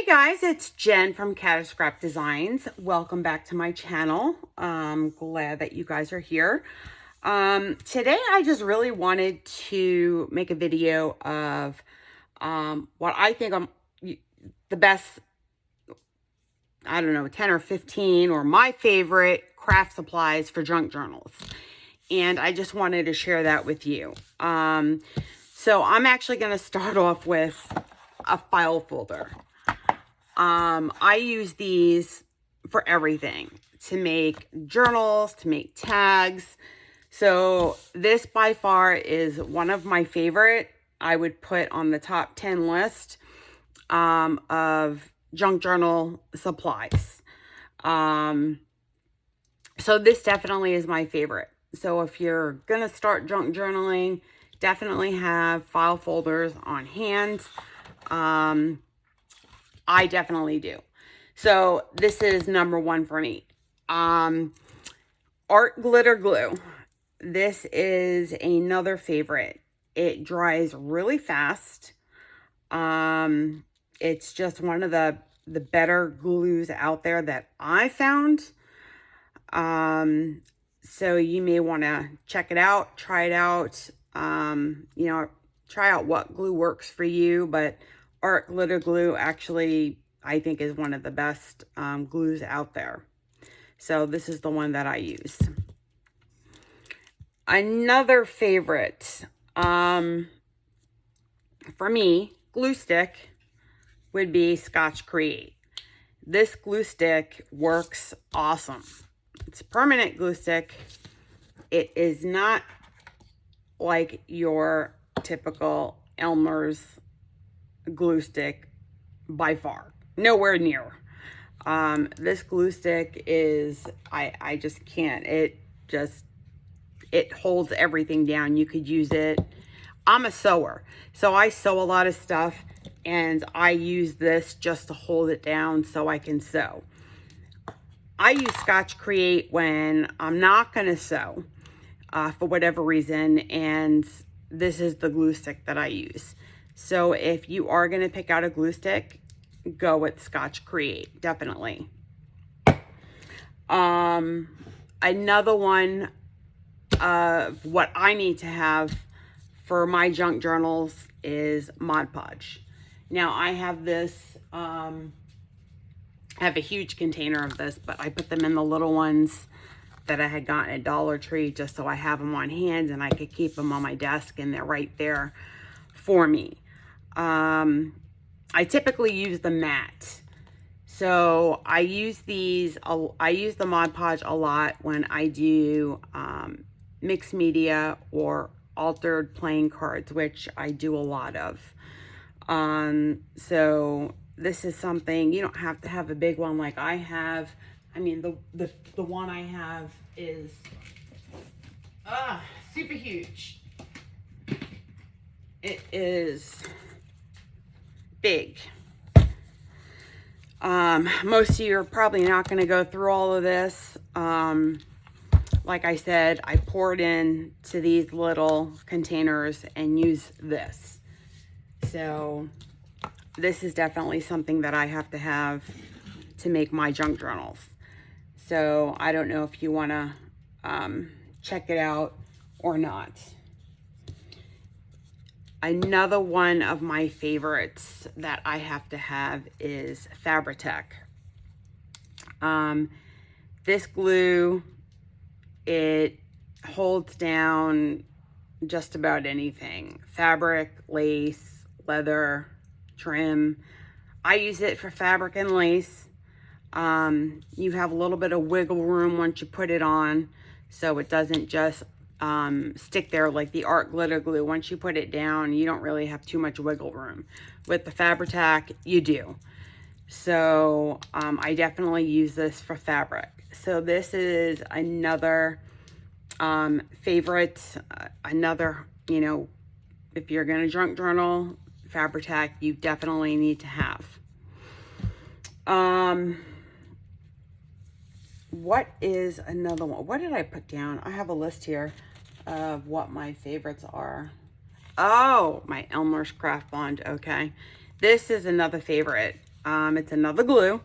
Hey guys, it's Jen from Catascrapdesigns. Welcome back to my channel. I'm glad that you guys are here. Today I just really wanted to make a video of what I think the best, I don't know, 10 or 15 or my favorite craft supplies for junk journals. And I just wanted to share that with you. So I'm actually going to start off with a file folder. I use these for everything, to make journals, to make tags. So this by far is one of my favorite. I would put on the top 10 list of junk journal supplies. So this definitely is my favorite. So if you're going to start junk journaling, definitely have file folders on hand. I definitely do. So this is number one for me. Art glitter glue. This is another favorite. It dries really fast. It's just one of the better glues out there that I found. So you may want to check it out, try it out. Try out what glue works for you, but art glitter glue actually, I think, is one of the best glues out there. So this is the one that I use. Another favorite for me, glue stick, would be Scotch Create. This glue stick works awesome. It's a permanent glue stick. It is not like your typical Elmer's glue stick by far. Nowhere near. This glue stick is, I just can't. It holds everything down. You could use it. I'm a sewer, so I sew a lot of stuff, and I use this just to hold it down so I can sew. I use Scotch Create when I'm not going to sew for whatever reason, and this is the glue stick that I use. So if you are going to pick out a glue stick, go with Scotch Create, definitely. Another one of what I need to have for my junk journals is Mod Podge. Now I have this, I have a huge container of this, but I put them in the little ones that I had gotten at Dollar Tree just so I have them on hand and I could keep them on my desk, and they're right there for me. I typically use the matte. So I use these, I use the Mod Podge a lot when I do mixed media or altered playing cards, which I do a lot of. So this is something, you don't have to have a big one like I have. I mean, the one I have is super huge. It is big. Most of you are probably not going to go through all of this. Like I said, I pour it in to these little containers and use this. So this is definitely something that I have to make my junk journals. So I don't know if you want to check it out or not. Another one of my favorites that I have to have is Fabri-Tac. This glue, it holds down just about anything. Fabric, lace, leather, trim. I use it for fabric and lace. You have a little bit of wiggle room once you put it on, so it doesn't just stick there like the art glitter glue. Once you put it down, you don't really have too much wiggle room. With the Fabri-Tac, you do. So I definitely use this for fabric. So this is another favorite, another, if you're going to junk journal, Fabri-Tac, you definitely need to have. What is another one? What did I put down? I have a list here of what my favorites are. Oh, my Elmer's Craft Bond. Okay. This is another favorite. It's another glue.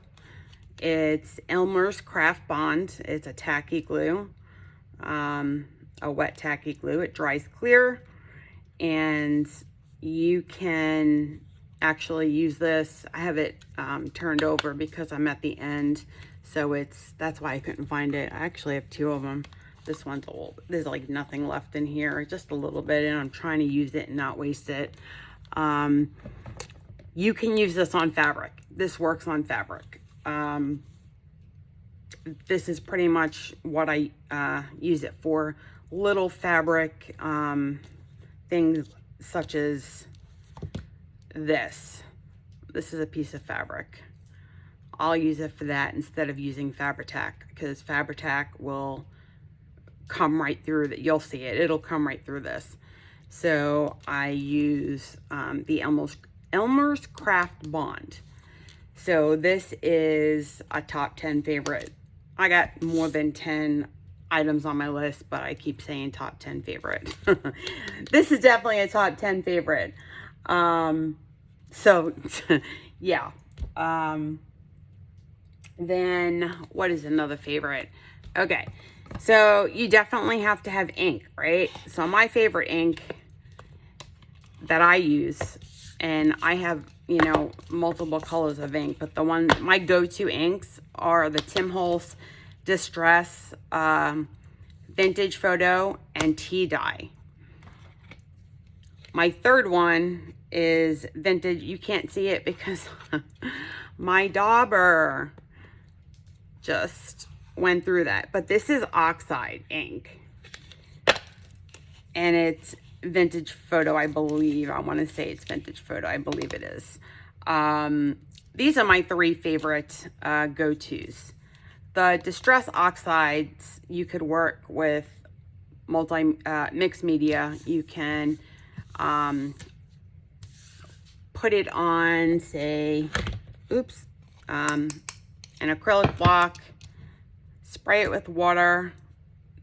It's Elmer's Craft Bond. It's a tacky glue, a wet tacky glue. It dries clear, and you can actually use this. I have it turned over because I'm at the end, so that's why I couldn't find it. I actually have two of them. This one's old. There's like nothing left in here, just a little bit, and I'm trying to use it and not waste it. You can use this on fabric. This works on fabric. This is pretty much what I use it for. Little fabric things such as this. This is a piece of fabric. I'll use it for that instead of using Fabri-Tac, because Fabri-Tac will come right through that. You'll see it. It'll come right through this. So I use the Elmer's Craft Bond. So this is a top 10 favorite. I got more than 10 items on my list, but I keep saying top 10 favorite. This is definitely a top 10 favorite. So yeah. Then what is another favorite? Okay, so you definitely have to have ink, right? So my favorite ink that I use, and I have, you know, multiple colors of ink, but my go-to inks are the Tim Holtz Distress, Vintage Photo, and Tea Dye. My third one is Vintage. You can't see it because my dauber just went through that. But this is Oxide ink. And it's Vintage Photo, I believe. I want to say it's Vintage Photo. I believe it is. These are my three favorite go-tos. The Distress Oxides, you could work with mixed media. You can put it on, say, an acrylic block, spray it with water,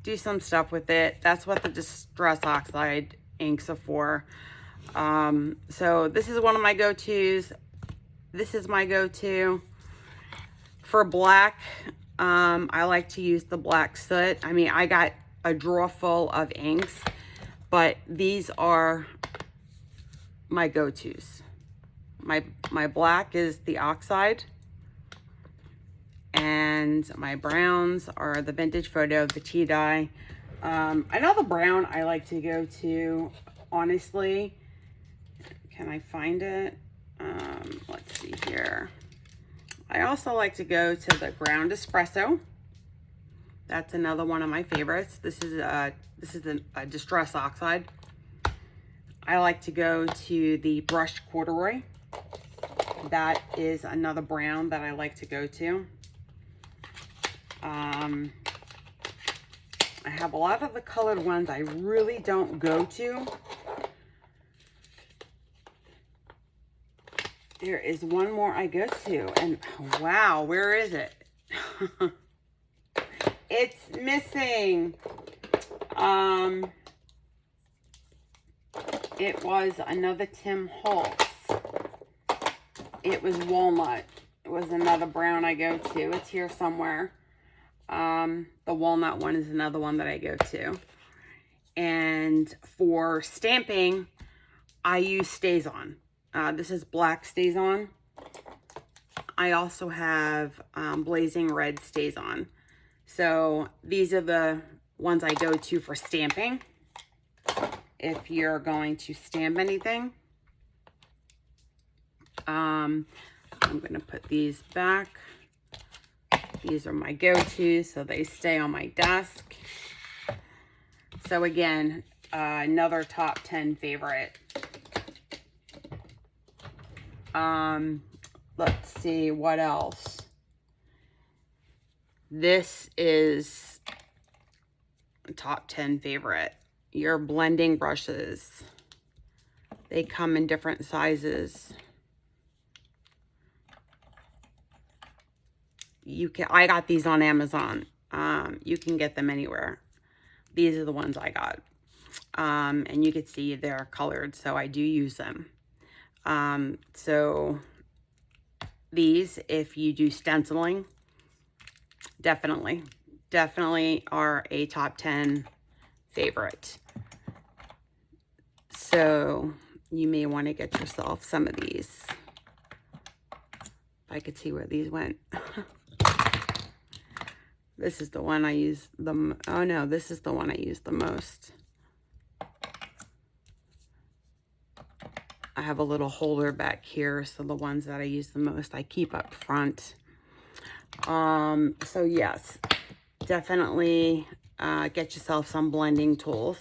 do some stuff with it. That's what the Distress Oxide inks are for. So this is one of my go-tos. This is my go-to. For black, I like to use the black soot. I mean, I got a drawer full of inks, but these are my go-tos. My black is the Oxide, and my browns are the Vintage Photo, the Tea Dye. Another brown I like to go to, honestly, can I find it? Let's see here. I also like to go to the Ground Espresso. That's another one of my favorites. This is a Distress Oxide. I like to go to the Brushed Corduroy. That is another brown that I like to go to. I have a lot of the colored ones I really don't go to. There is one more I go to, and wow, where is it? It's missing. It was another Tim Holtz. It was Walnut. It was another brown I go to. It's here somewhere. The Walnut one is another one that I go to. And for stamping, I use StazOn. This is black StazOn. I also have Blazing Red StazOn. So these are the ones I go to for stamping. If you're going to stamp anything. I'm going to put these back. These are my go-tos, so they stay on my desk. So again, another top 10 favorite. Let's see what else. This is a top 10 favorite. Your blending brushes. They come in different sizes. I got these on Amazon. You can get them anywhere. These are the ones I got. And you can see they're colored, so I do use them. So these if you do stenciling. Definitely are a top 10 favorite. So you may want to get yourself some of these. If I could see where these went. This is the one I use the, oh no, this is the one I use the most. I have a little holder back here, so the ones that I use the most I keep up front. So yes, definitely get yourself some blending tools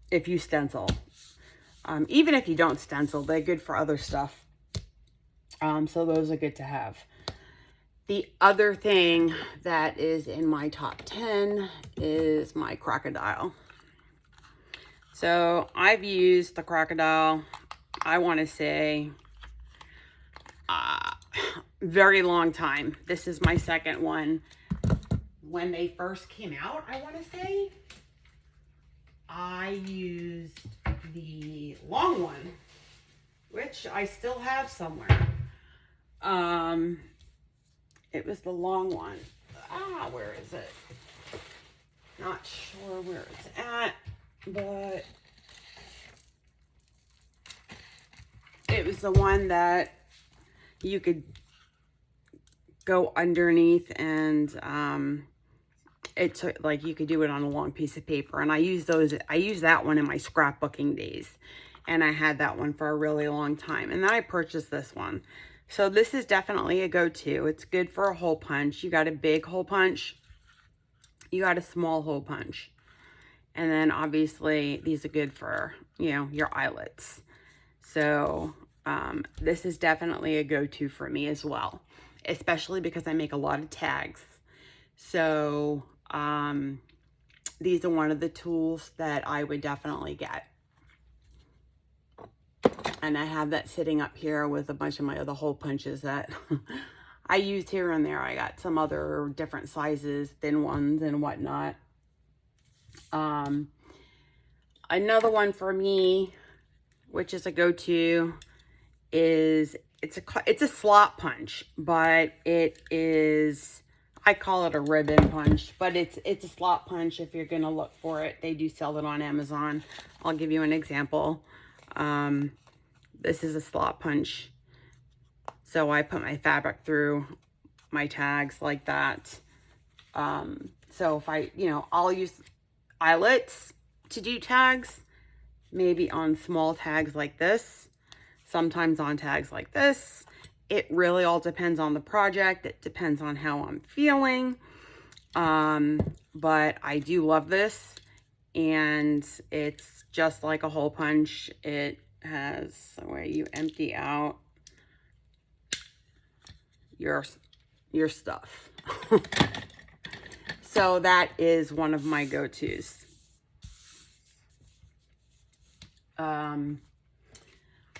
if you stencil. Even if you don't stencil, they're good for other stuff. So those are good to have. The other thing that is in my top 10 is my crocodile. So I've used the crocodile, I want to say, very long time. This is my second one. When they first came out, I want to say, I used the long one, which I still have somewhere. It was the long one. Where is it? Not sure where it's at, but it was the one that you could go underneath, and it took, like, you could do it on a long piece of paper. And I used that one in my scrapbooking days, and I had that one for a really long time. And then I purchased this one. So this is definitely a go-to. It's good for a hole punch. You got a big hole punch, you got a small hole punch, and then obviously these are good for, you know, your eyelets. So this is definitely a go-to for me as well, especially because I make a lot of tags. So these are one of the tools that I would definitely get. And I have that sitting up here with a bunch of my other hole punches that I use here and there. I got some other different sizes, thin ones and whatnot. Another one for me, which is a go-to, is it's a slot punch, but it is, I call it a ribbon punch, but it's a slot punch if you're gonna look for it. They do sell it on Amazon. I'll give you an example. This is a slot punch. So I put my fabric through my tags like that. So if I, you know, I'll use eyelets to do tags, maybe on small tags like this, sometimes on tags like this. It really all depends on the project. It depends on how I'm feeling. But I do love this, and it's just like a hole punch. It has a way you empty out your stuff. So that is one of my go-tos.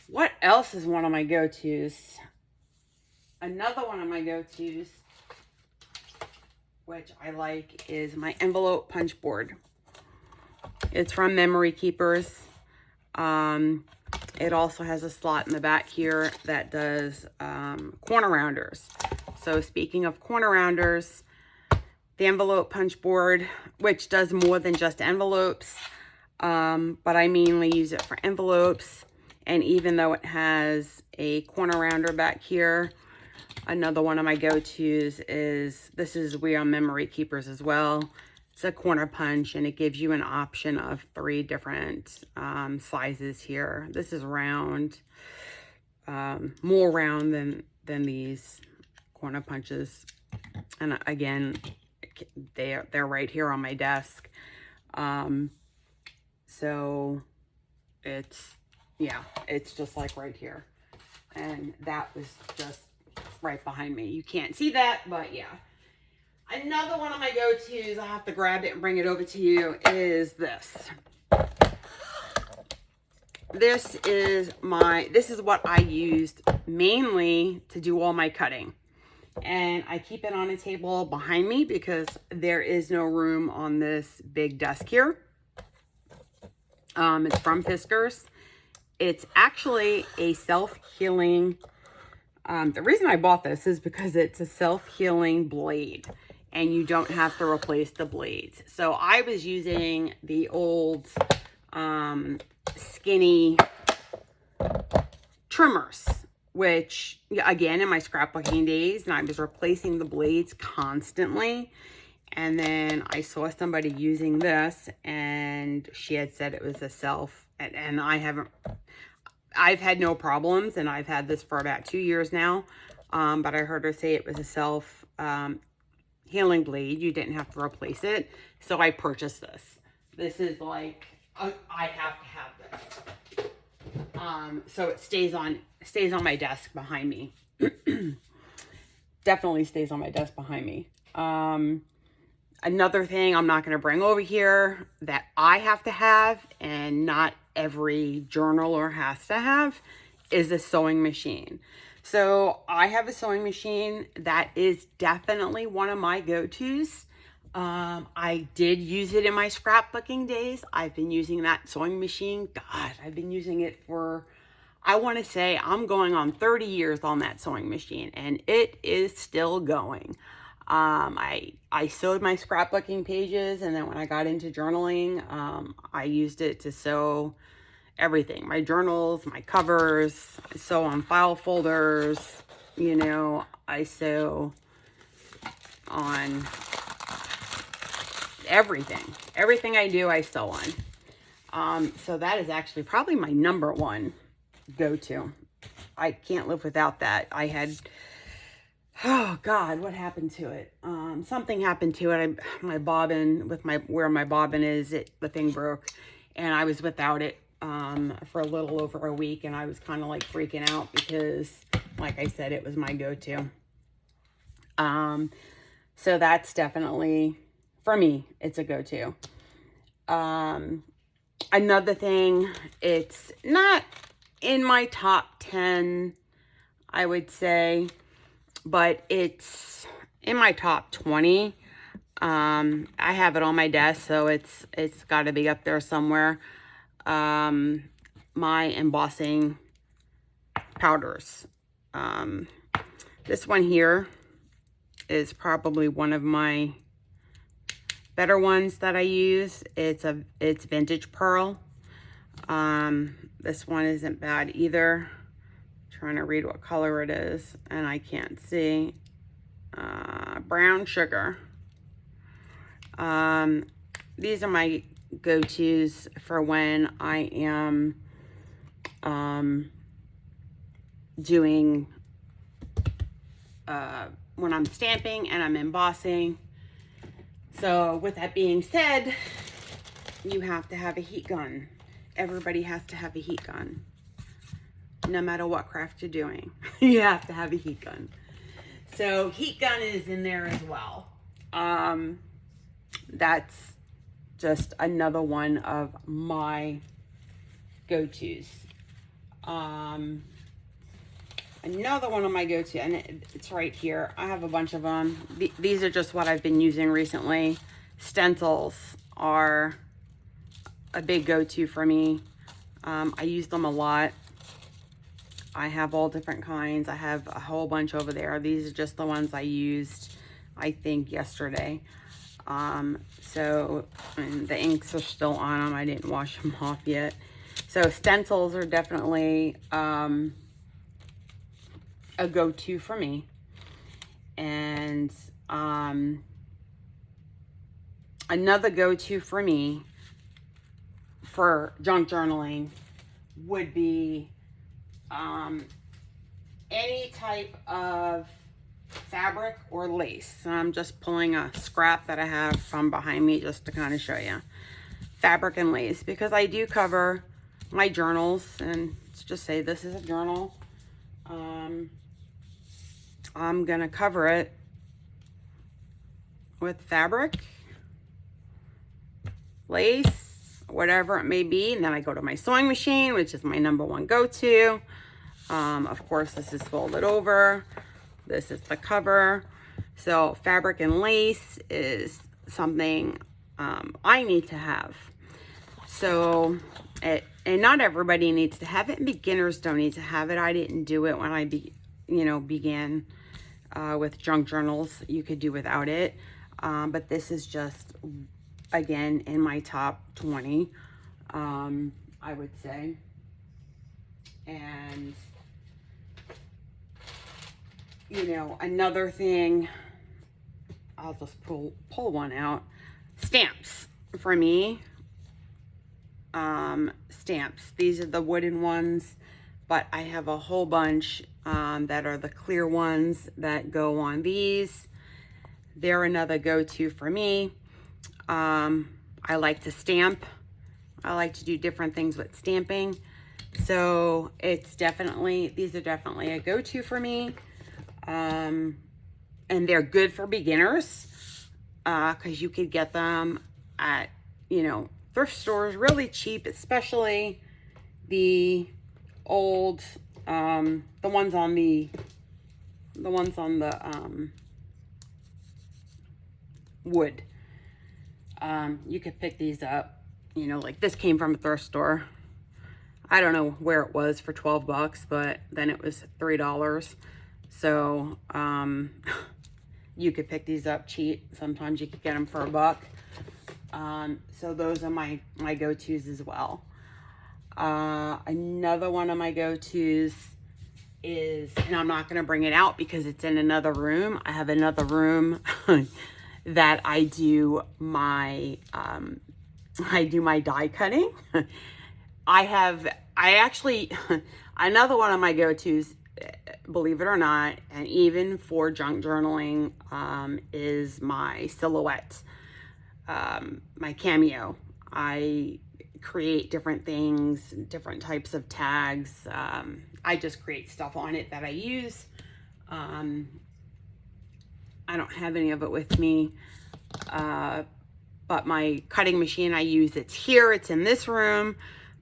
What else is one of my go-tos? Another one of my go-tos, which I like, is my envelope punch board. It's from Memory Keepers. It also has a slot in the back here that does corner rounders. So speaking of corner rounders, the envelope punch board, which does more than just envelopes, but I mainly use it for envelopes. And even though it has a corner rounder back here, another one of my go-tos is, this is WOI and Memory Keepers as well. It's a corner punch, and it gives you an option of 3 different sizes here. This is round, more round than these corner punches. And again, they're right here on my desk. So it's, yeah, it's just like right here. And that was just right behind me. You can't see that, but yeah. Another one of my go-tos, I have to grab it and bring it over to you, is this. This is what I used mainly to do all my cutting. And I keep it on a table behind me because there is no room on this big desk here. It's from Fiskars, It's actually a self-healing. The reason I bought this is because it's a self-healing blade and you don't have to replace the blades. So I was using the old skinny trimmers, which again, in my scrapbooking days, and I was replacing the blades constantly. And then I saw somebody using this and she had said it was a and I've had no problems, and I've had this for about 2 years now. But I heard her say it was a healing blade. You didn't have to replace it. So I purchased this. This is like, I have to have this. So it stays on my desk behind me. Definitely stays on my desk behind me. Another thing I'm not going to bring over here that I have to have, and not every journaler has to have, is a sewing machine. So I have a sewing machine that is definitely one of my go-tos. I did use it in my scrapbooking days. I've been using that sewing machine. God, I've been using it for, I want to say I'm going on 30 years on that sewing machine, and it is still going. I sewed my scrapbooking pages, and then when I got into journaling, I used it to sew everything. My journals, my covers, I sew on file folders, you know, I sew on everything. Everything I do, I sew on. So that is actually probably my number one go-to. I can't live without that. I had... Oh God, what happened to it? Something happened to it. My bobbin, where my bobbin is, the thing broke, and I was without it for a little over a week, and I was kind of like freaking out because, like I said, it was my go-to. So that's definitely, for me, it's a go-to. Another thing, it's not in my top 10, I would say, but it's in my top 20. I have it on my desk, so it's got to be up there somewhere. My embossing powders. This one here is probably one of my better ones that I use. It's vintage pearl. This one isn't bad either. Trying to read what color it is, and I can't see. Brown sugar. These are my go-tos for when I am doing when I'm stamping and I'm embossing. So with that being said, you have to have a heat gun. Everybody has to have a heat gun. No matter what craft you're doing, you have to have a heat gun. So heat gun is in there as well. That's just another one of my go-tos. Another one of my go-to, and it's right here. I have a bunch of them. These are just what I've been using recently. Stencils are a big go-to for me. I use them a lot. I have all different kinds. I have a whole bunch over there. These are just the ones I used, I think, yesterday. So, and the inks are still on them. I didn't wash them off yet. So stencils are definitely a go-to for me. And another go-to for me for junk journaling would be any type of fabric or lace. I'm just pulling a scrap that I have from behind me just to kind of show you. Fabric and lace, because I do cover my journals, and let's just say this is a journal. I'm gonna cover it with fabric, lace, whatever it may be, and then I go to my sewing machine, which is my number one go-to. Of course, this is folded over. This is the cover. So fabric and lace is something I need to have. So and not everybody needs to have it, and beginners don't need to have it. I didn't do it when I began with junk journals. You could do without it, but this is just, again, in my top 20, I would say. And another thing, I'll just pull one out. Stamps for me. Stamps. These are the wooden ones, but I have a whole bunch that are the clear ones that go on these. They're another go-to for me. I like to stamp. I like to do different things with stamping. So these are definitely a go-to for me. And they're good for beginners, because you could get them at, thrift stores really cheap, especially the old, the ones on the wood. You could pick these up, like this came from a thrift store. I don't know where it was for 12 bucks, but then it was $3. So, you could pick these up cheap. Sometimes you could get them for $1. So those are my go-tos as well. Another one of my go-tos is, and I'm not going to bring it out because it's in another room. I have another room that I do my die cutting. Another one of my go-tos, believe it or not, and even for junk journaling, is my silhouette, my cameo. I create different things, different types of tags. I just create stuff on it that I use. I don't have any of it with me, but my cutting machine I use, it's here, it's in this room,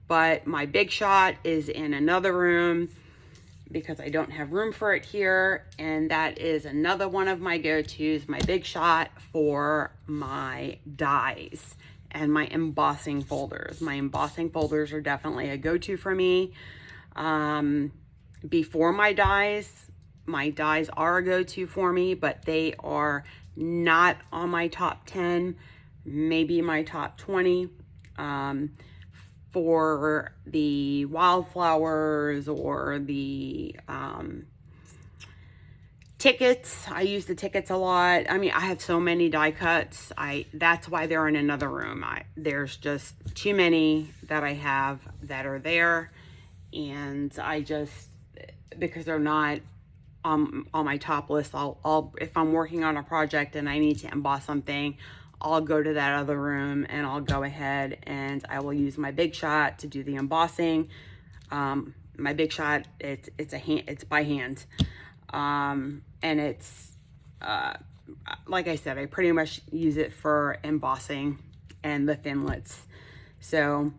but my Big Shot is in another room because I don't have room for it here. And that is another one of my go-tos, my Big Shot for my dies and my embossing folders. My embossing folders are definitely a go-to for me. Before my dies are a go-to for me, but they are not on my top 10, maybe my top 20. For the wildflowers or the tickets, I use the tickets a lot. I mean, I have so many die cuts. That's why they're in another room. There's just too many that I have that are there, and because they're not on my top list, I'll if I'm working on a project and I need to emboss something, I'll go to that other room and I'll go ahead and I will use my Big Shot to do the embossing. My Big Shot, it's by hand. And it's, like I said, I pretty much use it for embossing and the thinlits. So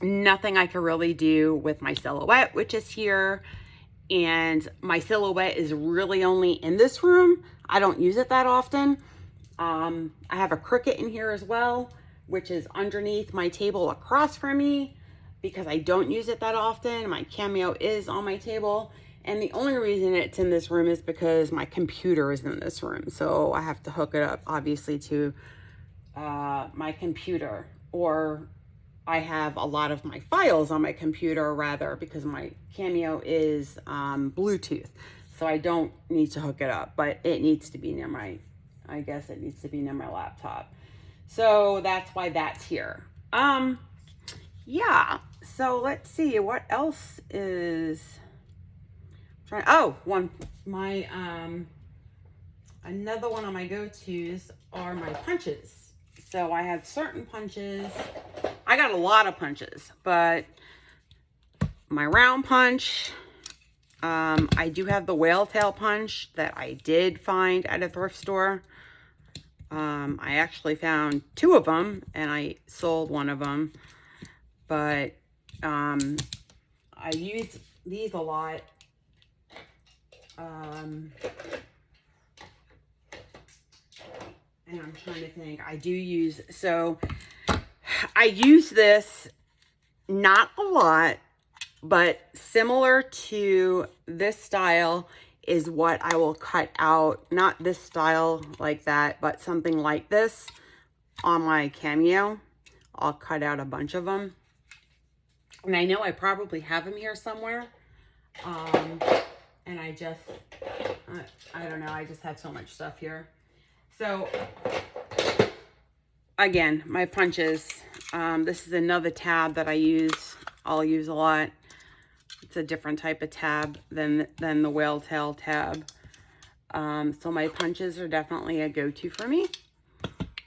nothing I can really do with my silhouette, which is here. And my silhouette is really only in this room. I don't use it that often. I have a Cricut in here as well, which is underneath my table across from me because I don't use it that often. My Cameo is on my table, and the only reason it's in this room is because my computer is in this room. So I have to hook it up, obviously, to my computer, or I have a lot of my files on my computer, rather, because my Cameo is Bluetooth. So I don't need to hook it up, but it needs to be near I guess it needs to be near my laptop. So that's why that's here. Yeah. So let's see what else is another one of my go-tos are my punches. So I have certain punches. I got a lot of punches, but my round punch, I do have the whale tail punch that I did find at a thrift store. I actually found 2 of them and I sold one of them, but I use these a lot. And I'm trying to think, I use this Not a lot, but similar to this style is what I will cut out. Not this style like that, but something like this on my Cameo. I'll cut out a bunch of them. And I know I probably have them here somewhere. And I just, I don't know, I just have so much stuff here. So, again, my punches. This is another tab that I'll use a lot. It's a different type of tab than the whale tail tab. So my punches are definitely a go-to for me.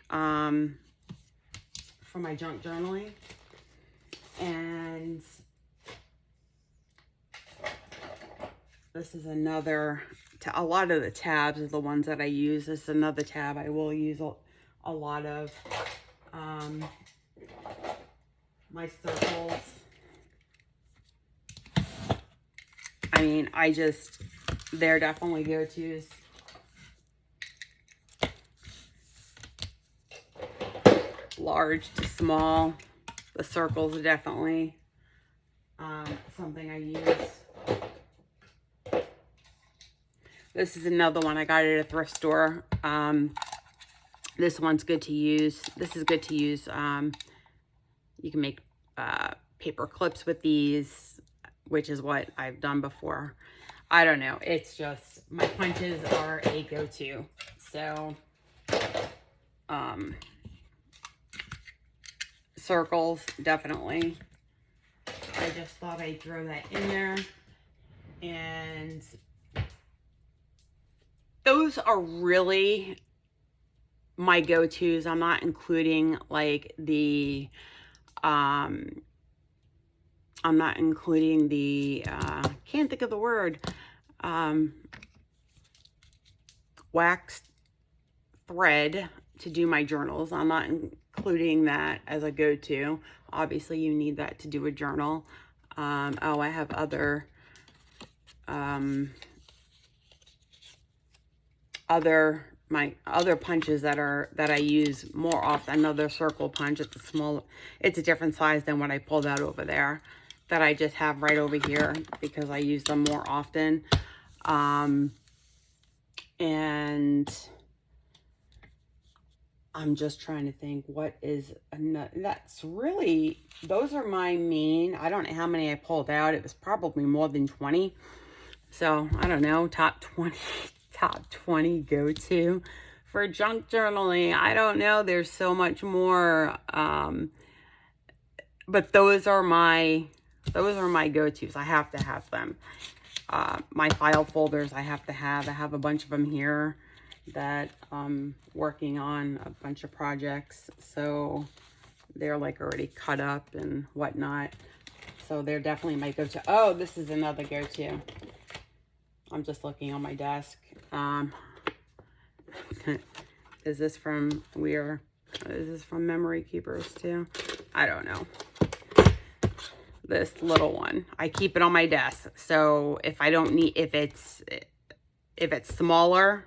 For my junk journaling. And this is another, a lot of the tabs are the ones that I use. This is another tab I will use a lot of. My circles. I mean, they're definitely go-tos. Large to small. The circles are definitely something I use. This is another one I got at a thrift store. This one's good to use. This is good to use. You can make paper clips with these, which is what I've done before. I don't know. It's just, my punches are a go-to. So, circles, definitely. I just thought I'd throw that in there. And those are really my go-tos. I'm not including like the, can't think of the word, wax thread to do my journals. I'm not including that as a go-to. Obviously you need that to do a journal. Oh, I have my other punches that I use more often. Another circle punch. It's a different size than what I pulled out over there, that I just have right over here because I use them more often. And I'm just trying to think what is that's really, those are my main. I don't know how many I pulled out. It was probably more than 20. So I don't know, top 20 go-to for junk journaling. I don't know, there's so much more, but those are my go-tos. I have to have them. My file folders I have to have. I have a bunch of them here that I'm working on a bunch of projects, so they're like already cut up and whatnot. So they're definitely my go-to. Oh, this is another go-to. I'm just looking on my desk. Is this from Memory Keepers too? I don't know. This little one, I keep it on my desk. So if I don't need, if it's smaller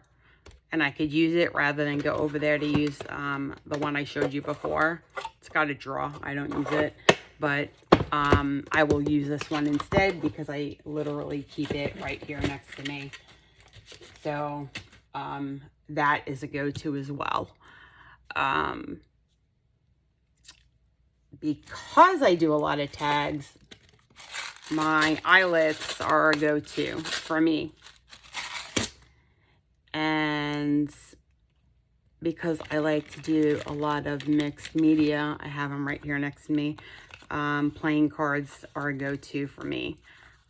and I could use it rather than go over there to use the one I showed you before. It's got a drawer. I don't use it, but I will use this one instead because I literally keep it right here next to me. So that is a go-to as well. Because I do a lot of tags, my eyelets are a go-to for me. And because I like to do a lot of mixed media, I have them right here next to me. Playing cards are a go-to for me.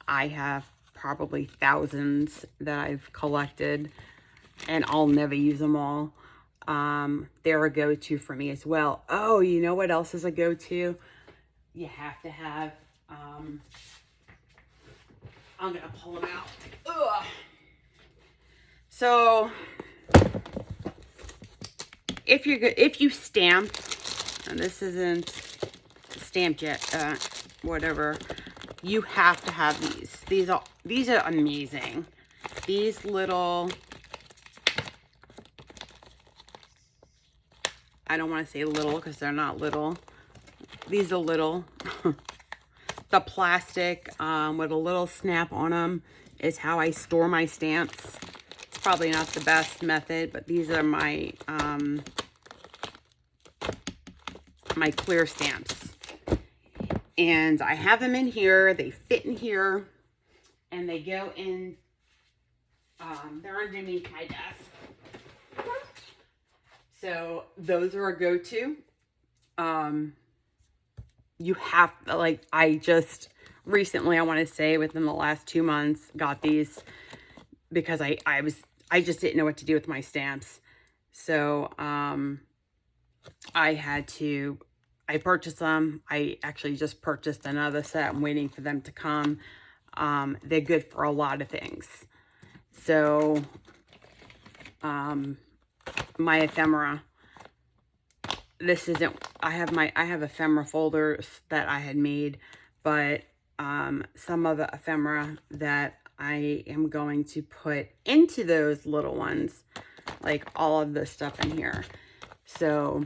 I have probably thousands that I've collected, and I'll never use them all. They're a go-to for me as well. Oh, you know what else is a go-to? You have to have, I'm going to pull them out. Ugh. So, if you stamp, and this isn't stamped yet, whatever, you have to have these. These are amazing. These little, I don't want to say little because they're not little. These are little. the plastic with a little snap on them is how I store my stamps. It's probably not the best method, but these are my my clear stamps. And I have them in here. They fit in here. And they go in, they're underneath my desk. So those are a go-to. You have, like, I just recently, I want to say within the last 2 months, got these because I just didn't know what to do with my stamps. So I purchased them. I actually just purchased another set. I'm waiting for them to come. They're good for a lot of things. So, my ephemera, this isn't, I have ephemera folders that I had made, but, some of the ephemera that I am going to put into those little ones, like all of this stuff in here. So,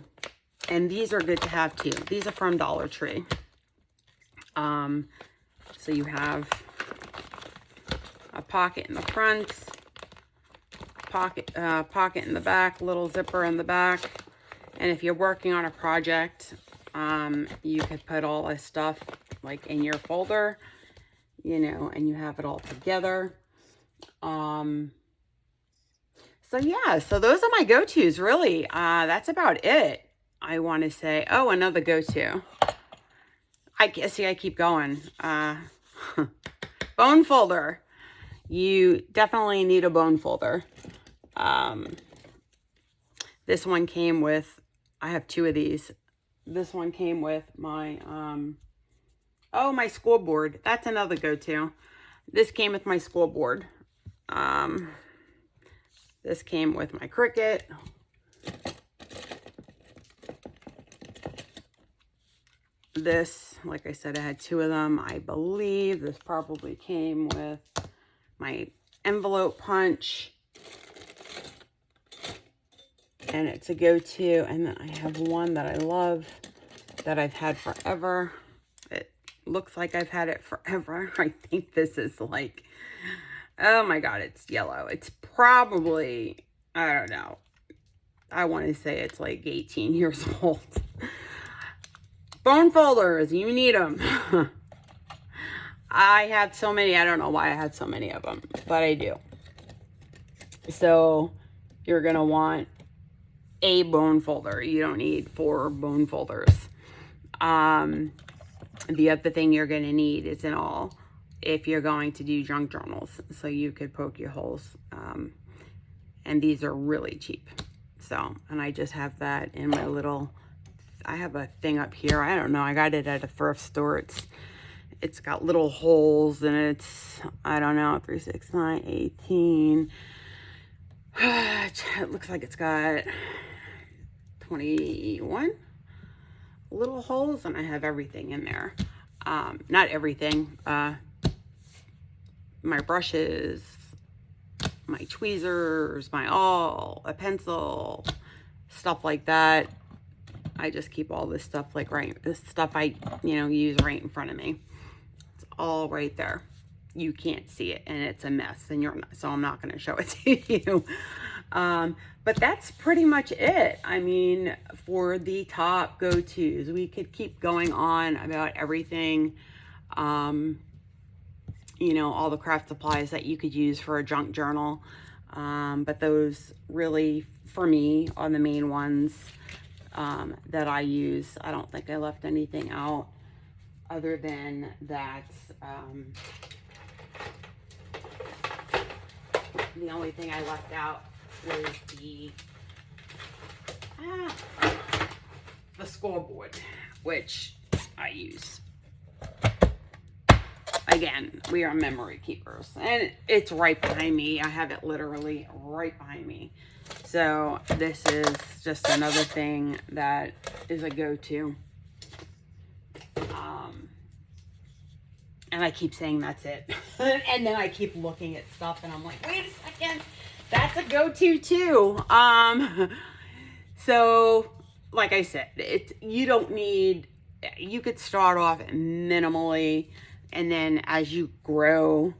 and these are good to have too. These are from Dollar Tree. So you have a pocket in the front, pocket in the back, little zipper in the back. And if you're working on a project, you could put all this stuff like in your folder, you know, and you have it all together. So yeah, so those are my go-tos really. That's about it. I want to say, oh, another go-to. I keep going. Bone folder. You definitely need a bone folder. This one came with, I have 2 of these. This one came with my, my school board. That's another go-to. This came with my school board. This came with my Cricut. This, like I said, I had 2 of them. I believe this probably came with my envelope punch. And it's a go-to. And then I have one that I love that I've had forever. It looks like I've had it forever. I think this is like, oh my God, it's yellow. It's probably, I don't know. I want to say it's like 18 years old. Bone folders, you need them. I have so many. I don't know why I had so many of them, but I do. So you're going to want a bone folder. You don't need 4 bone folders. The other thing you're going to need is an awl if you're going to do junk journals. So you could poke your holes. And these are really cheap. So, and I just have that in my little, I have a thing up here. I don't know. I got it at a thrift store. It's got little holes and it's, I don't know, 3, 6, 9, 18. It looks like it's got 21 little holes and I have everything in there. Not everything. My brushes, my tweezers, my awl, a pencil, stuff like that. I just keep all this stuff like this stuff I, use right in front of me. It's all right there. You can't see it and it's a mess and so I'm not going to show it to you. But that's pretty much it. I mean, for the top go-tos, we could keep going on about everything. All the craft supplies that you could use for a junk journal. But those really, for me, are the main ones that I use. I don't think I left anything out other than that. The only thing I left out was the scoreboard, which I use. Again, we are memory keepers, and it's right behind me. I have it literally right behind me. So this is just another thing that is a go-to. And I keep saying that's it. And then I keep looking at stuff and I'm like, wait a second, that's a go-to too. So like I said, you don't need you could start off minimally, and then as you grow,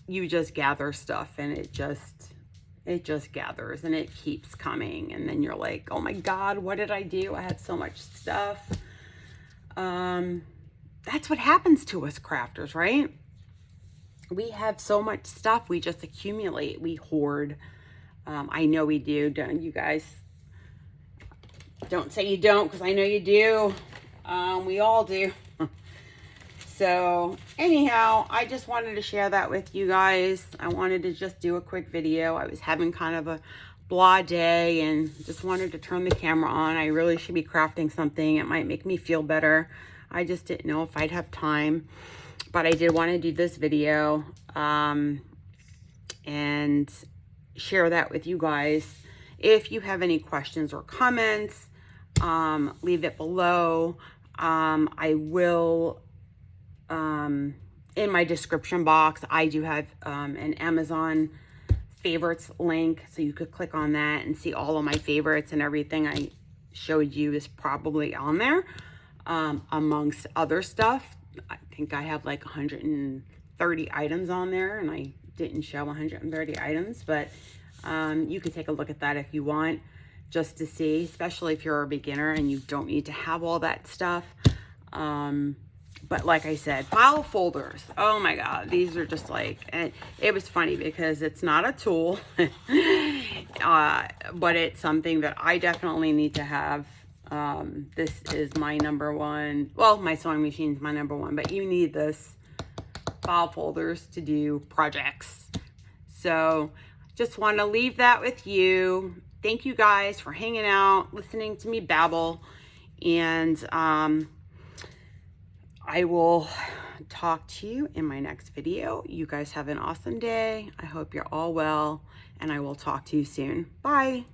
you just gather stuff, and it just gathers, and it keeps coming, and then you're like, oh my God, what did I do? I had so much stuff. That's what happens to us crafters, right? We have so much stuff, we just accumulate, we hoard. I know we do, don't you guys? Don't say you don't, because I know you do. We all do. So anyhow, I just wanted to share that with you guys. I wanted to just do a quick video. I was having kind of a blah day and just wanted to turn the camera on. I really should be crafting something. It might make me feel better. I just didn't know if I'd have time, but I did want to do this video and share that with you guys. If you have any questions or comments, leave it below. I will, in my description box, I do have an Amazon favorites link, so you could click on that and see all of my favorites, and everything I showed you is probably on there, amongst other stuff. I think I have like 130 items on there, and I didn't show 130 items, but you could take a look at that if you want, just to see, especially if you're a beginner and you don't need to have all that stuff. But like I said, file folders, oh my God, these are just like, and it was funny because it's not a tool, but it's something that I definitely need to have. This is my number one. Well, my sewing machine is my number one, but you need this file folders to do projects. So just want to leave that with you. Thank you guys for hanging out, listening to me babble, and I will talk to you in my next video. You guys have an awesome day. I hope you're all well, and I will talk to you soon. Bye.